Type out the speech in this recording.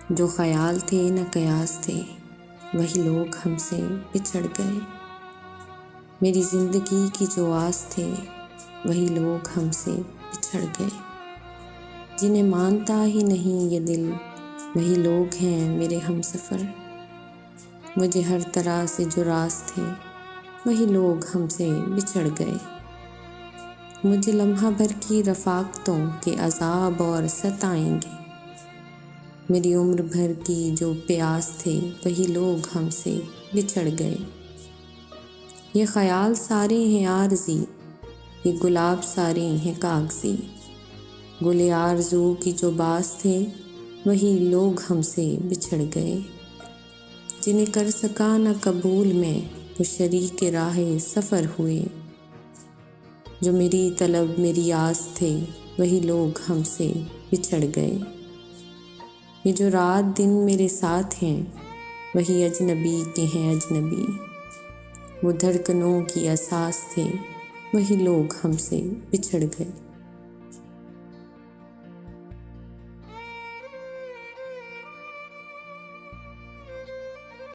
جو خیال تھے نہ قیاس تھے، وہی لوگ ہم سے بچھڑ گئے۔ میری زندگی کی جو آس تھے، وہی لوگ ہم سے بچھڑ گئے۔ جنہیں مانتا ہی نہیں یہ دل، وہی لوگ ہیں میرے ہم سفر۔ مجھے ہر طرح سے جو راز تھے، وہی لوگ ہم سے بچھڑ گئے۔ مجھے لمحہ بھر کی رفاقتوں کے عذاب اور ستائیں گے۔ میری عمر بھر کی جو پیاس تھے، وہی لوگ ہم سے بچھڑ گئے۔ یہ خیال سارے ہیں عارضی، یہ گلاب سارے ہیں کاغذی۔ گل آرزو کی جو باس تھے، وہی لوگ ہم سے بچھڑ گئے۔ جنہیں کر سکا نہ قبول میں، وہ شریک راہ سفر ہوئے۔ جو میری طلب میری آس تھے، وہی لوگ ہم سے بچھڑ گئے۔ یہ جو رات دن میرے ساتھ ہیں، وہی اجنبی کے ہیں اجنبی۔ وہ دھڑکنوں کی اساس تھے، وہی لوگ ہم سے بچھڑ گئے۔